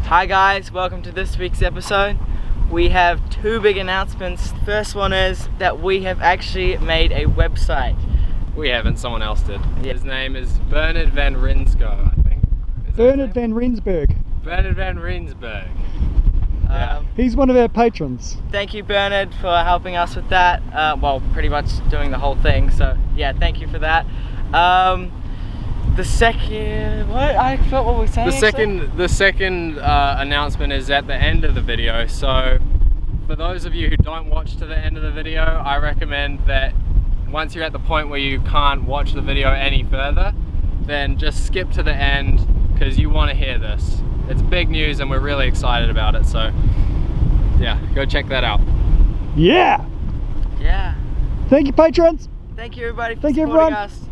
Hi guys, welcome to this week's episode. We have two big announcements. First one is that we have actually made a website. We haven't, someone else did. Yeah. His name is Bernard van Rensburg, I think. Bernard van Rensburg. Bernard van Rensburg. Yeah. He's one of our patrons. Thank you, Bernard, for helping us with that. Well, pretty much doing the whole thing, so yeah, thank you for that. The second, what? I forgot what we were saying. The second announcement is at the end of the video. So for those of you who don't watch to the end of the video, I recommend that once you're at the point where you can't watch the video any further, then just skip to the end because you want to hear this. It's big news and we're really excited about it. So yeah, go check that out. Yeah. Yeah. Thank you, patrons. Thank you, everybody, for Thank you, supporting everyone. us.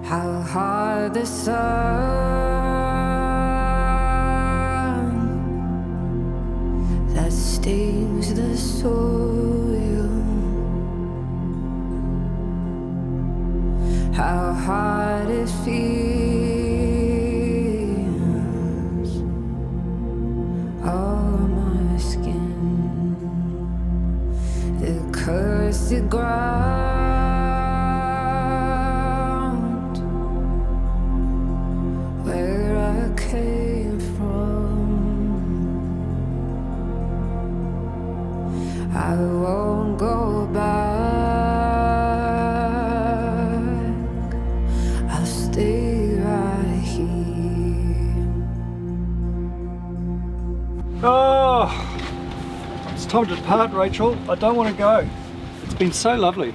How hard the sun that stings the soil, how hard it feels on my skin, the cursed ground came from. I won't go back, I'll stay right here. Oh, it's time to depart, Rachel. I don't want to go. It's been so lovely.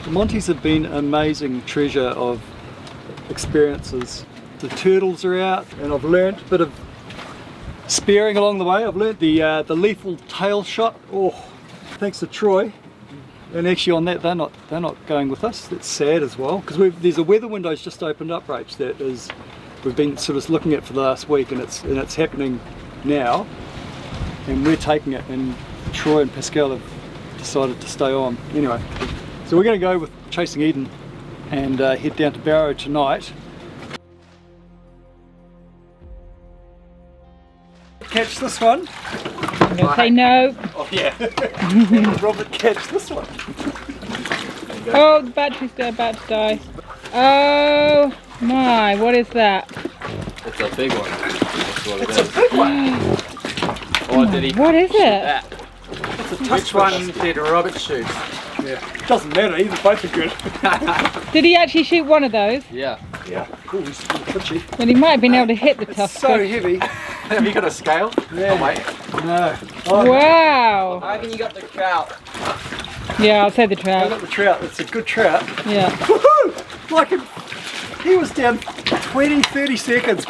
The Monties have been an amazing treasure of experiences. The turtles are out, and I've learnt a bit of spearing along the way. I've learnt the lethal tail shot. Oh, thanks to Troy. And actually, on that, they're not going with us. That's sad as well, because there's a weather window's just opened up, Rach. That is, we've been sort of looking at for the last week, and it's happening now, and we're taking it. And Troy and Pascal have decided to stay on. Anyway, so we're going to go with Chasing Eden and head down to Barrow tonight. Catch this one. I'm going to say no. Oh yeah. Robert, catch this one. Oh, the battery's about to die. Oh my, what is that? It's a big one. That's what it is. A big one. Or did he What is shoot it? that? It's a touch Which one did Robert shoot? Yeah. Doesn't matter, either, both are good. Did he actually shoot one of those? Yeah. Yeah. Cool, he's twitchy. Well, he might have been able to hit the tusk. It's so heavy. Have you got a scale? Yeah. Oh, wait. No. Oh, Wow. I reckon you got the trout. Yeah, I'll say the I trout. got the trout. It's a good trout. Yeah. Woohoo! Like he was down 20, 30 seconds.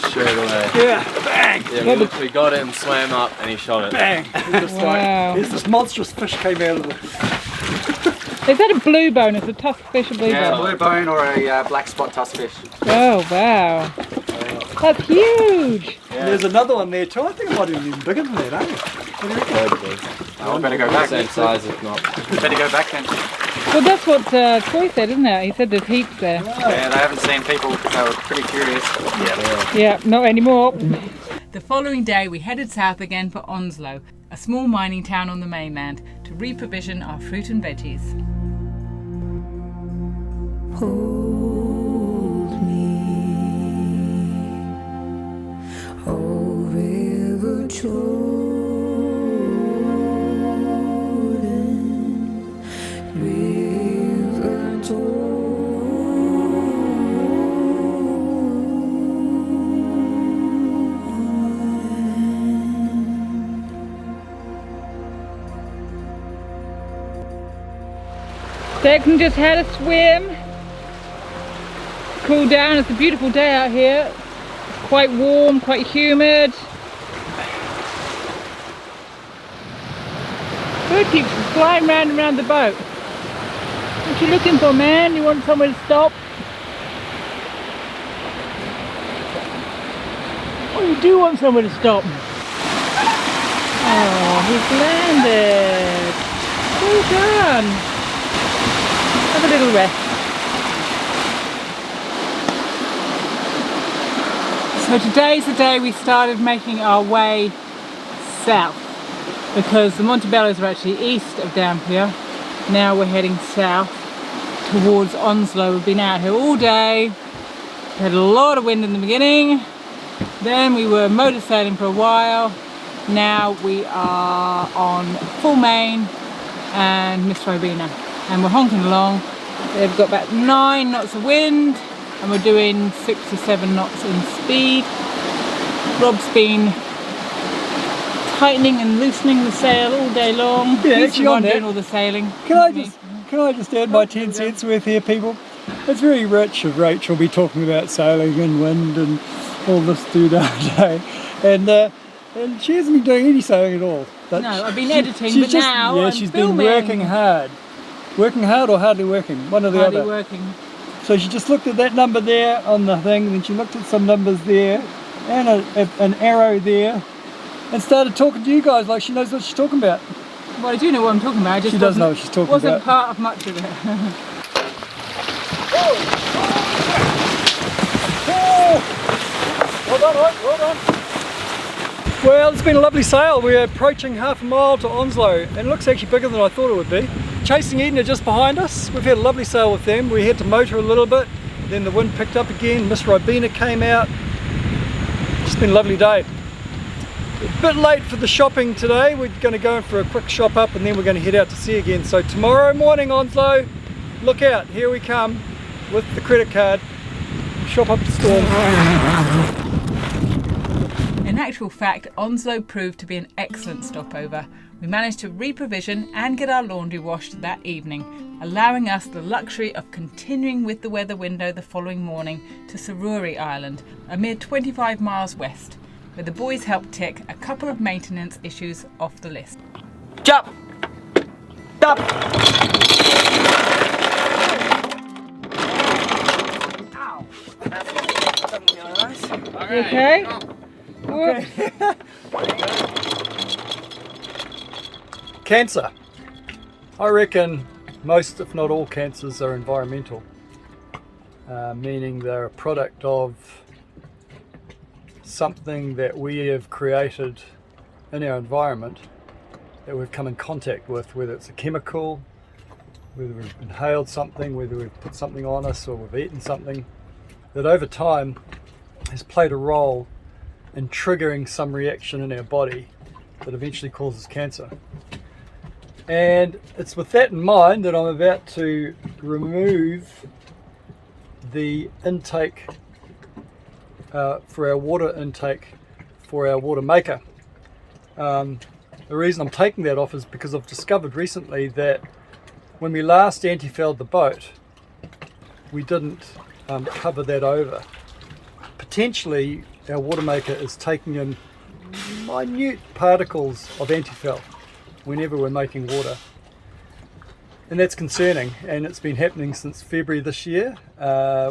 Straight away. Yeah. Bang. Yeah, we got it and swam up and he shot it. Bang. Just Wow. like, there's this monstrous fish came out of the... Is that a blue bone? Is a tusk fish a blue Yeah, bone? blue bone or a black spot tusk fish. Oh, wow. That's huge. And there's another one there too. I think it might have been bigger than that, eh? What do you reckon? Oh, better go back. Same size if not. Better go back then. Well, that's what Troy said, isn't it? He said there's heaps there. Yeah, they haven't seen people. They were pretty curious. Yeah. Yeah, not anymore. The following day we headed south again for Onslow, a small mining town on the mainland, to reprovision our fruit and veggies. Hold me, oh river Jordan, river Declan just had a swim. Cool down. It's a beautiful day out here. It's quite warm, quite humid. Bird keeps flying round and round the boat. What you looking for, man? You want somewhere to stop? Oh, you do want somewhere to stop. Oh, he's landed. All done. Have a little rest. So today's the day we started making our way south, because the Montebellos are actually east of Dampier. Now we're heading south towards Onslow. We've been out here all day. We had a lot of wind in the beginning. Then we were motor sailing for a while. Now we are on full main and Miss Robina, and we're honking along. They've got about 9 knots of wind and we're doing 6 or 7 knots in speed. Rob's been tightening and loosening the sail all day long. Yeah, He's actually the on one that, doing all the sailing. Can I just add my 10 cents worth here, people? It's very rich of Rachel be talking about sailing and wind and all this day. And she hasn't been doing any sailing at all. But No, I've been editing, but now I'm she's filming. been working hard. Working hard or hardly working? One or the Hardly other. working. So she just looked at that number there on the thing, and then she looked at some numbers there, and an arrow there, and started talking to you guys like she knows what she's talking about. Well, I do know what I'm talking about. I just She does know what she's talking wasn't about. part of much of it. Well done, right? Well done. Well, it's been a lovely sail. We're approaching half a mile to Onslow, and it looks actually bigger than I thought it would be. Chasing Eden are just behind us. We've had a lovely sail with them. We had to motor a little bit, then the wind picked up again. Miss Robina came out. It's been a lovely day. A bit late for the shopping today. We're going to go in for a quick shop up and then we're going to head out to sea again. So tomorrow morning, Onslow, look out, here we come with the credit card. Shop up the storm. In actual fact, Onslow proved to be an excellent stopover. We managed to reprovision and get our laundry washed that evening, allowing us the luxury of continuing with the weather window the following morning to Saruri Island, a mere 25 miles west, where the boys helped tick a couple of maintenance issues off the list. Jump! Stop! Ow! That's something nice. You okay? Okay. Cancer. I reckon most, if not all, cancers are environmental, meaning they're a product of something that we have created in our environment that we've come in contact with, whether it's a chemical, whether we've inhaled something, whether we've put something on us or we've eaten something, that over time has played a role in triggering some reaction in our body that eventually causes cancer. And it's with that in mind that I'm about to remove the intake for our water intake for our water maker. The reason I'm taking that off is because I've discovered recently that when we last anti-fouled the boat, we didn't cover that over. Potentially our water maker is taking in minute particles of anti-foul whenever we're making water, and that's concerning, and it's been happening since February this year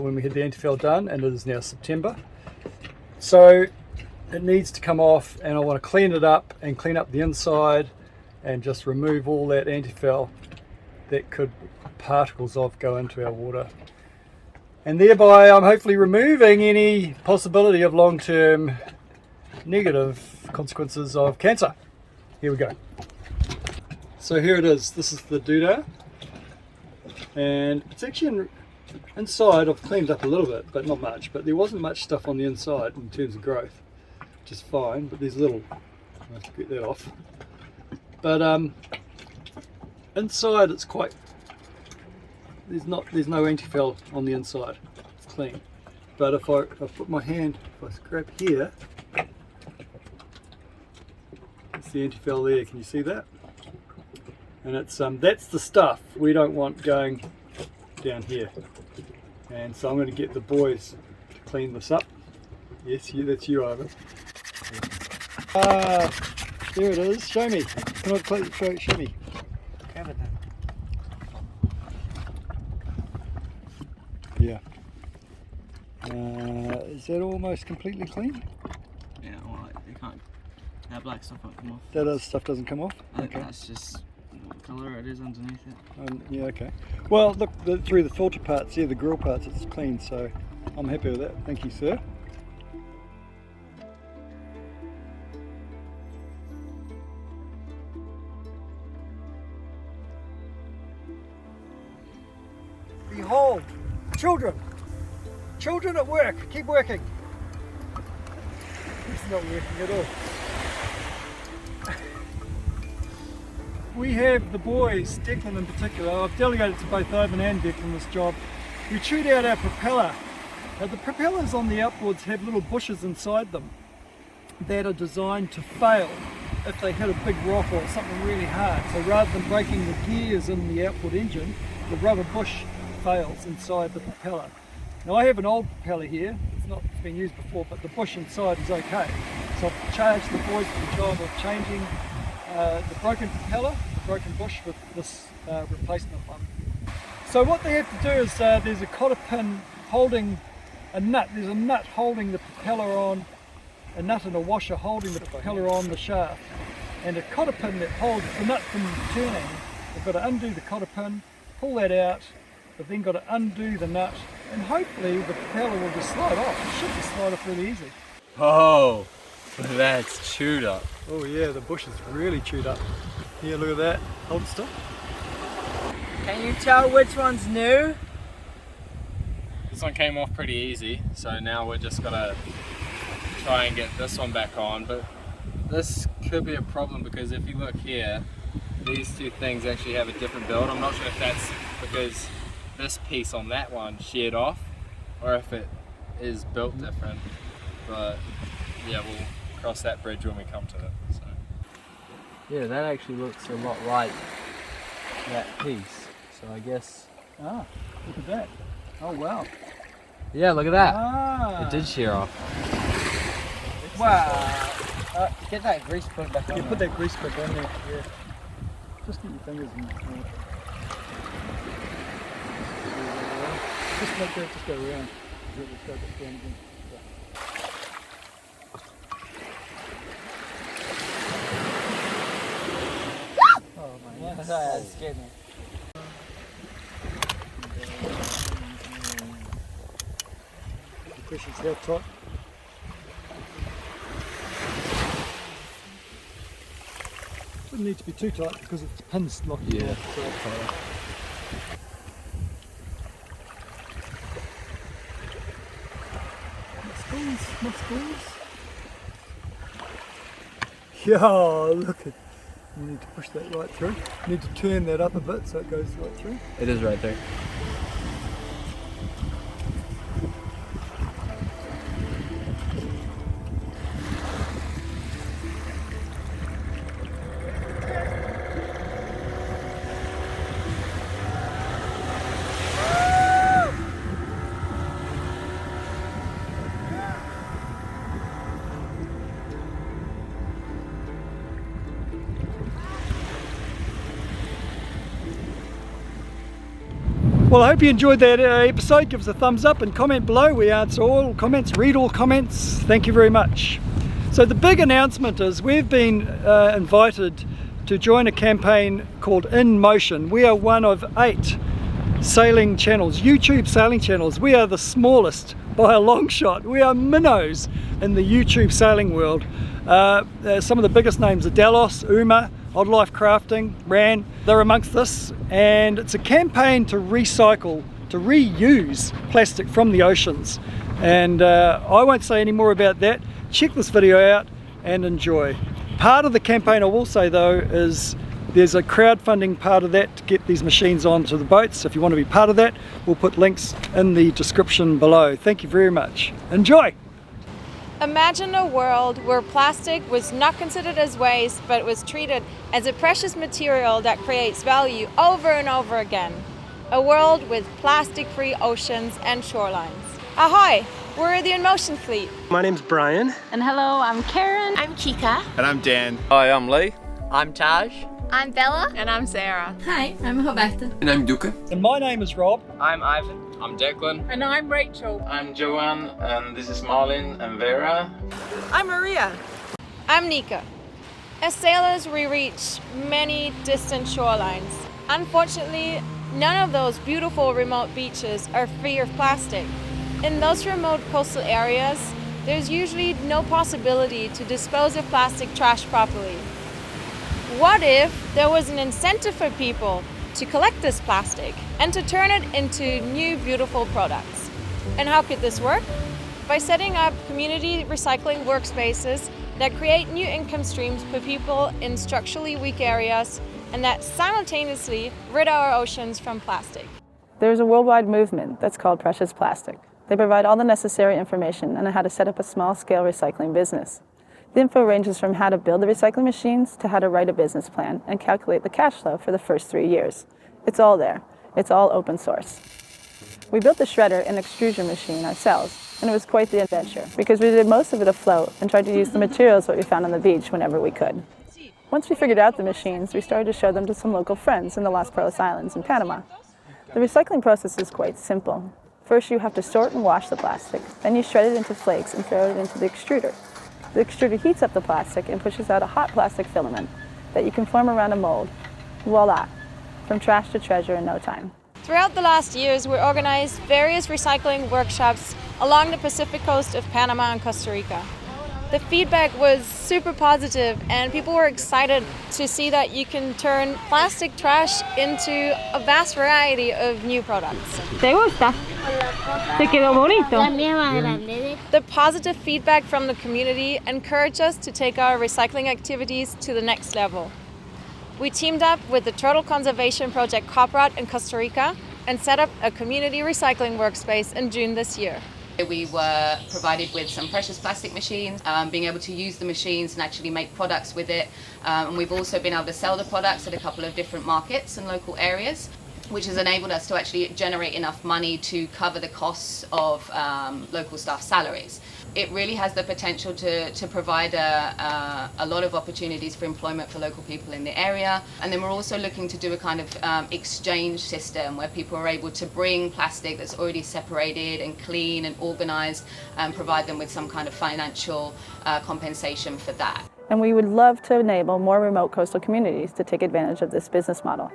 when we had the anti-foul done, and it is now September. So it needs to come off, and I want to clean it up and clean up the inside and just remove all that anti-foul that could particles of go into our water, and thereby I'm hopefully removing any possibility of long-term negative consequences of cancer. Here we go. So here it is. This is the doodah, and it's actually inside. I've cleaned up a little bit, but not much, but there wasn't much stuff on the inside in terms of growth, which is fine, but there's little, I have to get that off. But inside it's quite, there's no anti-foul on the inside, it's clean. But if I put my hand, if I grab here, it's the anti-foul there, can you see that? And it's that's the stuff we don't want going down here. And so I'm going to get the boys to clean this up. Yes, that's you, Ivan. There it is. Show me. Can I show me? Yeah. Is that almost completely clean? Yeah, well, you can't. That black stuff won't come off. That other stuff doesn't come off? I think that's just colour it is underneath it. Yeah, okay. Well, look, through the filter parts, yeah, the grill parts, it's clean, so I'm happy with that. Thank you, sir. Behold, children! Children at work! Keep working! It's not working at all. We have the boys, Declan in particular. I've delegated to both Ivan and Declan this job. We treat out our propeller. Now, the propellers on the outboards have little bushes inside them that are designed to fail if they hit a big rock or something really hard. So rather than breaking the gears in the outboard engine, the rubber bush fails inside the propeller. Now I have an old propeller here, it's been used before, but the bush inside is okay. So I've charged the boys for the job of changing the broken propeller, the broken bush, with this replacement one. So what they have to do is there's a cotter pin holding a nut. There's a nut holding the propeller on, a nut and a washer holding the propeller on the shaft, and a cotter pin that holds the nut from turning. They've got to undo the cotter pin, pull that out. They've then got to undo the nut, and hopefully the propeller will just slide off. It should just slide off really easy. Oh, that's chewed up. Oh yeah, the bush is really chewed up. Yeah, look at that. Hold it still. Can you tell which one's new? This one came off pretty easy, so now we're just gonna try and get this one back on, but this could be a problem because if you look here, these two things actually have a different build. I'm not sure if that's because this piece on that one sheared off or if it is built different, but yeah, we'll cross that bridge when we come to it. So. Yeah, that actually looks a lot like that piece. So I guess. Ah, look at that. Oh wow. Yeah, look at that. Ah. It did shear off. Wow. Get that grease put back on. You put that grease put on there. Yeah. Just get your fingers in there. Just like that, just go around. Just go back down again. Oh my God. That scared me. The question's how tight. Doesn't need to be too tight because it's pins locked in. My spools. Yeah, look at. You need to push that right through. You need to turn that up a bit so it goes right through. It is right there. Well, I hope you enjoyed that episode. Give us a thumbs up and comment below. We answer all comments, read all comments. Thank you very much. So the big announcement is we've been invited to join a campaign called In-Mocean. We are one of 8 sailing channels, YouTube sailing channels. We are the smallest by a long shot. We are minnows in the YouTube sailing world. Some of the biggest names are Delos, Uma, Oddlife Crafting, Ran, they're amongst this, and it's a campaign to recycle, to reuse plastic from the oceans. And I won't say any more about that. Check this video out and enjoy. Part of the campaign I will say though is there's a crowdfunding part of that to get these machines onto the boats. If you want to be part of that, we'll put links in the description below. Thank you very much. Enjoy! Imagine a world where plastic was not considered as waste, but was treated as a precious material that creates value over and over again. A world with plastic-free oceans and shorelines. Ahoy! We're the In-Mocean fleet. My name's Brian. And hello, I'm Karen. I'm Kika. And I'm Dan. Hi, I'm Lee. I'm Taj. I'm Bella. And I'm Sarah. Hi, I'm Roberta. And I'm Duca. And my name is Rob. I'm Ivan. I'm Declan. And I'm Rachel. I'm Joanne, and this is Marlin and Vera. I'm Maria. I'm Nika. As sailors, we reach many distant shorelines. Unfortunately, none of those beautiful remote beaches are free of plastic. In those remote coastal areas, there's usually no possibility to dispose of plastic trash properly. What if there was an incentive for people to collect this plastic and to turn it into new beautiful products? And how could this work? By setting up community recycling workspaces that create new income streams for people in structurally weak areas and that simultaneously rid our oceans from plastic. There's a worldwide movement that's called Precious Plastic. They provide all the necessary information on how to set up a small-scale recycling business. The info ranges from how to build the recycling machines to how to write a business plan and calculate the cash flow for the first 3 years. It's all there. It's all open source. We built the shredder and extrusion machine ourselves, and it was quite the adventure because we did most of it afloat and tried to use the materials that we found on the beach whenever we could. Once we figured out the machines, we started to show them to some local friends in the Montebello Islands in Panama. The recycling process is quite simple. First, you have to sort and wash the plastic. Then you shred it into flakes and throw it into the extruder. The extruder heats up the plastic and pushes out a hot plastic filament that you can form around a mold. Voila! From trash to treasure in no time. Throughout the last years, we organized various recycling workshops along the Pacific coast of Panama and Costa Rica. The feedback was super positive and people were excited to see that you can turn plastic trash into a vast variety of new products. ¿Te gusta? ¿Te quedó bonito? The positive feedback from the community encouraged us to take our recycling activities to the next level. We teamed up with the turtle conservation project COPROT in Costa Rica and set up a community recycling workspace in June this year. We were provided with some precious plastic machines, being able to use the machines and actually make products with it. And we've also been able to sell the products at a couple of different markets and local areas, which has enabled us to actually generate enough money to cover the costs of local staff salaries. It really has the potential to provide a lot of opportunities for employment for local people in the area. And then we're also looking to do a kind of exchange system where people are able to bring plastic that's already separated and clean and organized and provide them with some kind of financial compensation for that. And we would love to enable more remote coastal communities to take advantage of this business model.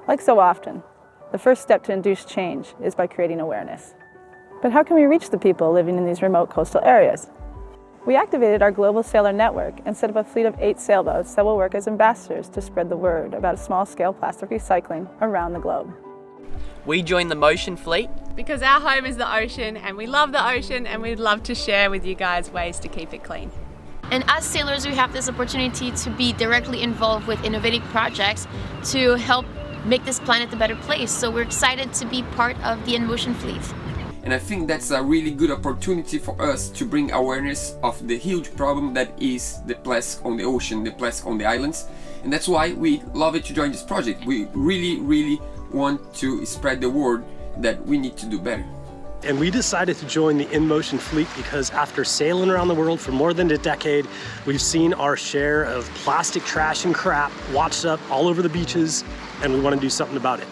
Like so often, the first step to induce change is by creating awareness. But how can we reach the people living in these remote coastal areas? We activated our global sailor network and set up a fleet of 8 sailboats that will work as ambassadors to spread the word about small-scale plastic recycling around the globe. We joined the Motion Fleet Because our home is the ocean and we love the ocean and we'd love to share with you guys ways to keep it clean. And as sailors, we have this opportunity to be directly involved with innovative projects to help make this planet a better place. So we're excited to be part of the in-mocean fleet. And I think that's a really good opportunity for us to bring awareness of the huge problem that is the plastic on the ocean, the plastic on the islands. And that's why we love it to join this project. We really want to spread the word that we need to do better. And we decided to join the in-mocean fleet because after sailing around the world for more than a decade, we've seen our share of plastic trash and crap washed up all over the beaches, and we want to do something about it.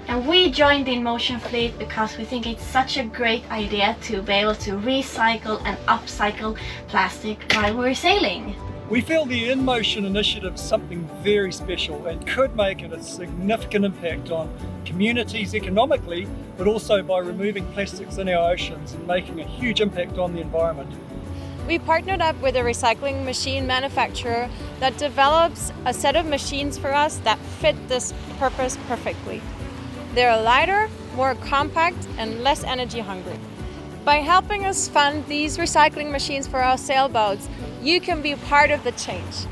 And we joined the in-mocean fleet because we think it's such a great idea to be able to recycle and upcycle plastic while we're sailing. We feel the in-mocean initiative is something very special and could make a significant impact on communities economically, but also by removing plastics in our oceans and making a huge impact on the environment. We partnered up with a recycling machine manufacturer that develops a set of machines for us that fit this purpose perfectly. They're lighter, more compact, and less energy hungry. By helping us fund these recycling machines for our sailboats, you can be part of the change.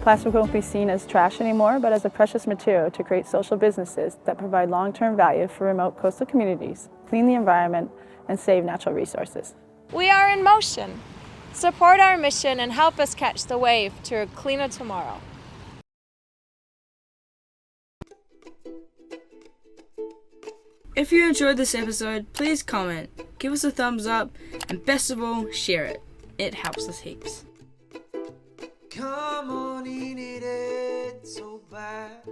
Plastic won't be seen as trash anymore, but as a precious material to create social businesses that provide long-term value for remote coastal communities, clean the environment, and save natural resources. We are in motion. Support our mission and help us catch the wave to a cleaner tomorrow. If you enjoyed this episode, please comment, give us a thumbs up, and best of all, share it. It helps us heaps. Come on, ain't it so bad?